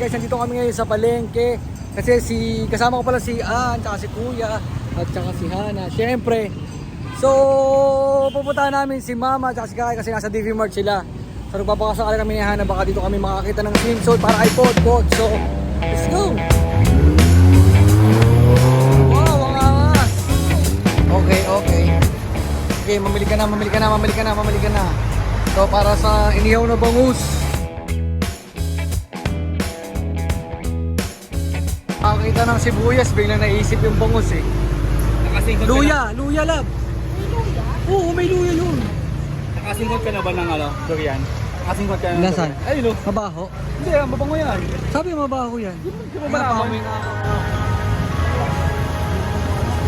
guys, nandito kami ngayon sa palengke. Kasi kasama ko pala si Ann, tsaka si Kuya, at tsaka si Hana. Siyempre. So, pupuntahan namin si Mama, tsaka si Kakay kasi nasa DV Mart sila. So, nagpapakasakala kami ni Hana, baka dito kami makakita ng swimsuit para kay Pot. So, let's go! Wow, ang angas! Okay. Okay, mamili ka na. So, para sa inihaw na bangus. Makakita ng sibuyas, biglang naisip yung bangus eh. Luya lab. May luya? Oo, may luya yun. Nakasingkot ka na ba ng durian? Nakasingkot ka na ng Nasaan? durian? Ayun o. Mabaho? Hindi, mabango yan. Sabi mabaho yan. Hindi mo malaman.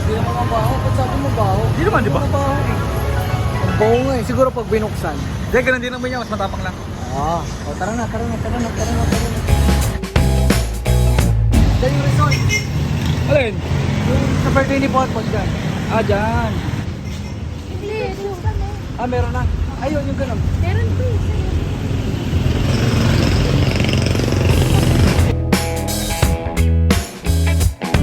Hindi naman mabaho. Ba't sabi mabaho? Hindi naman, di ba? Mabaho eh. Ang baho nga eh. Siguro pag binuksan. Hindi, ganun din naman yan. Mas matapang lang. Ah, tara na. Dahil yung resort. Alin? Yung sa birthday ni Pot dyan. Ah, dyan. Hindi, yung kami. Ah, meron na. Ayun, yung ganun. Meron po eh.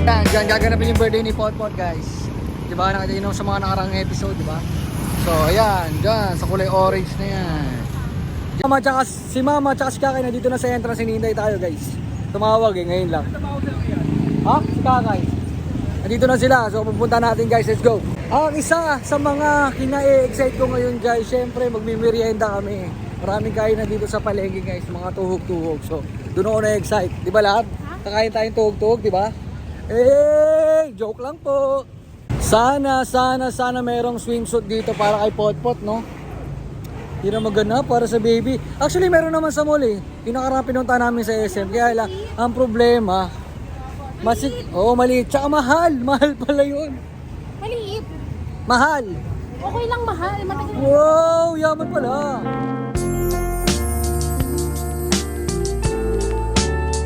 Yan, gaganapin yung birthday ni Pot guys. Diba, nakita nyo sa mga nakarang episode, diba? So, ayan, dyan, sa kulay orange na yan. Si Mama, tsaka si Kakay, nandito na sa entrance, hinihintay tayo guys. Tumawag eh, ngayon lang. Ha? Si Kakay. Nandito na sila, so pupunta natin guys, let's go. Ang isa sa mga kina-excite ko ngayon guys, syempre magmimerienda kami. Maraming kain na dito sa palengke guys, mga tuhog-tuhog. So, doon ako na-excite. Di ba lahat? Kakain tayong tuhog-tuhog, di ba? Joke lang po. Sana merong swimsuit dito para kay Pot, no? Hindi na maganda para sa baby. Actually, meron naman sa mall eh. Yung nakarang pinunta namin sa SM. Kaya lang, ang problema, maliit. Tsaka mahal. Mahal pala yun. Maliit. Mahal. Okay lang mahal. Matagal. Wow, yaman pala.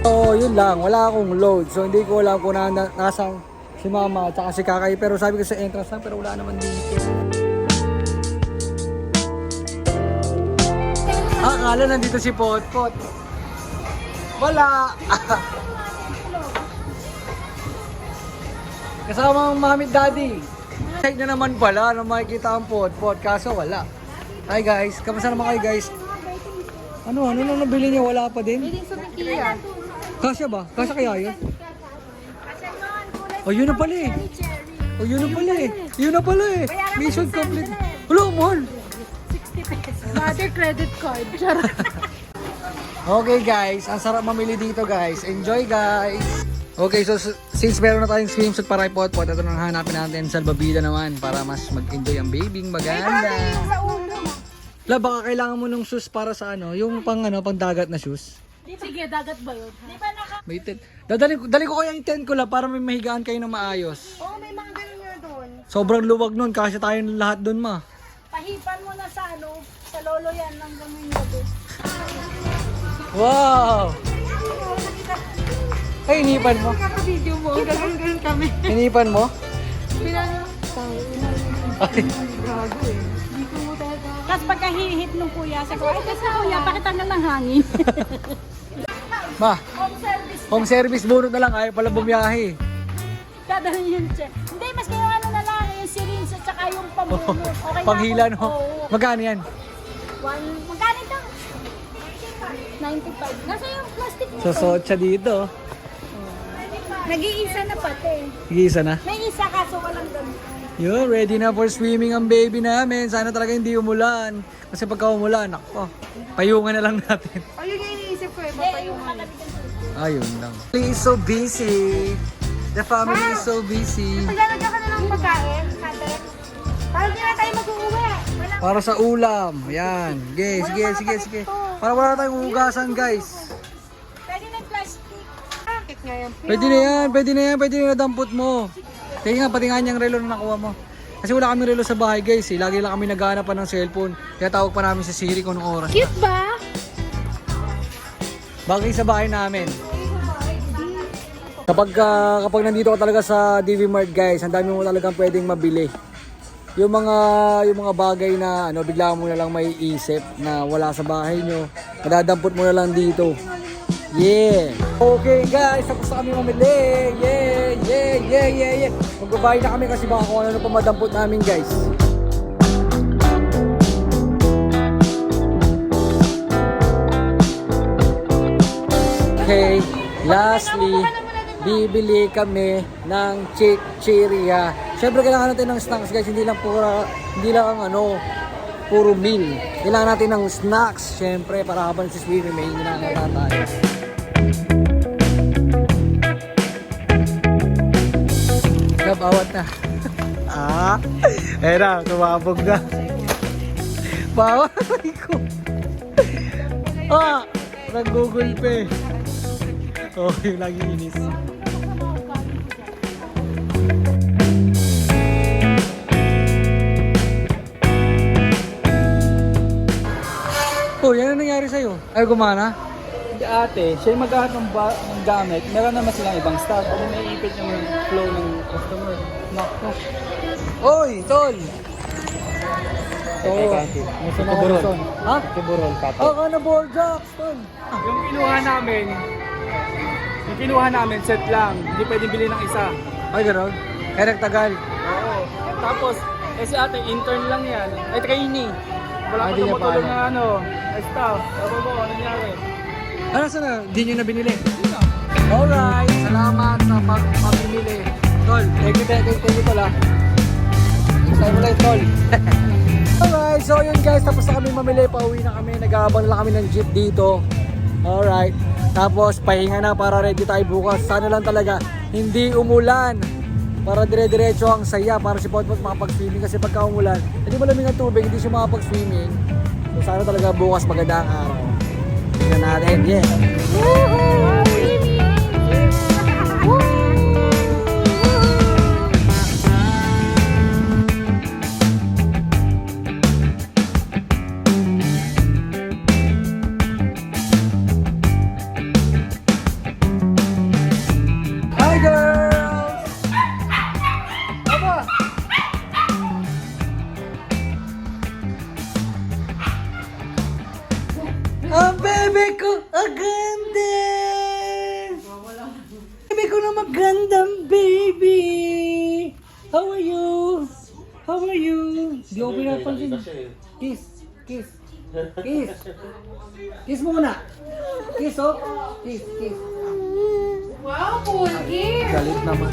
So, yun lang. Wala akong load. So, hindi ko alam kung nasang si Mama at si Kakay. Pero sabi ko sa entrance lang, pero wala naman dito. Akala nandito si Pot. Wala. Kasama ang Mami at Daddy. Excited na naman pala na makikita ang Pot. Kaso wala. Hi guys. Kamusta naman kayo guys? Ano nabili niya? Wala pa din? Hindi sa Kia. Kasya ba? Kasya kaya yun? Oh, yun na pala eh. Yun na pala eh. Mission complete. Hello, mahal. 60 pesos. Mother credit card. Charot. Okay guys, ang sarap mamili dito guys. Enjoy guys. Okay, so since meron na tayong swimsuit para kay Pot, ito nang hanapin natin salbabida naman para mas mag-enjoy ang babing maganda. Sa ulo. La, baka kailangan mo ng shoes para sa yung pang dagat na shoes. Sige, dagat ba yun? Di ba naka... May tent. Dali ko kaya yung tent ko la para may mahigaan kayo ng maayos. Oo, may mga ganun nga doon. Sobrang luwag nun, kasi tayong lahat dun ma. Pahipan mo na sa sa lolo yan ng ganun gabi. Wow! Ay, inipan mo. Kaka-video mo, ganun kami. Inipan mo? Pinano? Ay. Gago eh. Tapos pagka hihit nung kuya, sabi ko, ay kasi kuya, pakita na lang hangin. Ma, Home service. home service bunot na lang, ayaw pala bumiyahe. Dadalhin yung check. Hindi, mas kayo ano na lang, yung syringe at saka yung pambunot. Okay na Panghila ako. no? Oo. Magkano yan? Magkano ito? 95. Nasa yung plastic mo? So, siya dito. Nag-iisa na pati. Isa na. May isa kaso walang ganun. Yun, ready na for swimming ang baby namin. Sana talaga hindi umulan. Kasi pagka umulan, ako, payungan na lang natin. Ayun yung iniisip ko eh, papayungan. Ayun lang. Family is so busy. The family is so busy. Maglalagyan ka na ng pagkain, ate. Parang hindi na tayo mag-uwi. Para sa ulam. Yan. Sige. Para wala tayong hugasan, guys. Pwede na yung plastic. Bakit nga yan? Pwede na dampot mo. Kaya nga, pati nga niyang relo na nakuha mo. Kasi wala kami relo sa bahay, guys. Lagi lang kami naghahanap pa ng cellphone. Kaya tawag pa namin sa Siri kung anong oras. Cute ba? Bagay sa bahay namin. Kapag nandito ka talaga sa DV Mart guys, ang dami mo talagang pwedeng mabili. Yung mga bagay na bigla mo na lang may isip na wala sa bahay nyo, madadampot mo na lang dito. Yeah! Okay guys, tapos na kami mamili. Yeah. Magbabayad na kami kasi baka kung ano pa madampot namin guys. Okay, lastly, bibili kami ng chicheria. Siyempre kailangan natin ng snacks guys, hindi lang puro meal. Kailangan natin ng snacks, siyempre para habang si swimming may hinangaan tayo. Bawat na. Era, tumabog na. Bawat ko. Nag-google pay. Oh, yung lagi inis. Oh, yan ang nangyari sa'yo. Ay, gumana? Hindi ate, siya yung maghahat ng gamit. Meron naman silang ibang stock. Ano may ipit yung flow ng customer. Nakto. Oy, tol! Gusto na Tiburol. Ha? Tiburol, pato. Oh, na ball jacks, tol. Yung kinuha namin, set lang. Hindi pwedeng bilhin ng isa. Ay, gano'n? Kaya nagtagal. Oo. Tapos, si ate, intern lang yan. Ay, trainee. Wala Ay, pa di niya tumutulong pa na staff. Ano mo, ano nangyari? Ano sana? Di nyo na binili? Alright, salamat sa pagpamimili. Tol, thank you tol ha. Next time ulit tol. Alright, so yun guys, tapos na kami mamili, pauwi na kami, nag-aabang na kami ng jeep dito. Alright, tapos pahinga na para ready tayo bukas. Sana lang talaga hindi umulan para dire-diretso ang saya para si Potpot makapag-swimming kasi pagka umulan, hindi malamig ang tubig, hindi siya makapag-swimming. So sana talaga bukas maganda ang araw. Tingnan natin, yeah. Hi girls! Aba! Ang bebe ko, ang ganda! Bebe ko na magandang baby! How are you? How are you? Di ako pinapansin. Kiss, kiss, kiss. Kiss muna. Kiss oh. Kiss, kiss. Wow, Paul, Galit naman.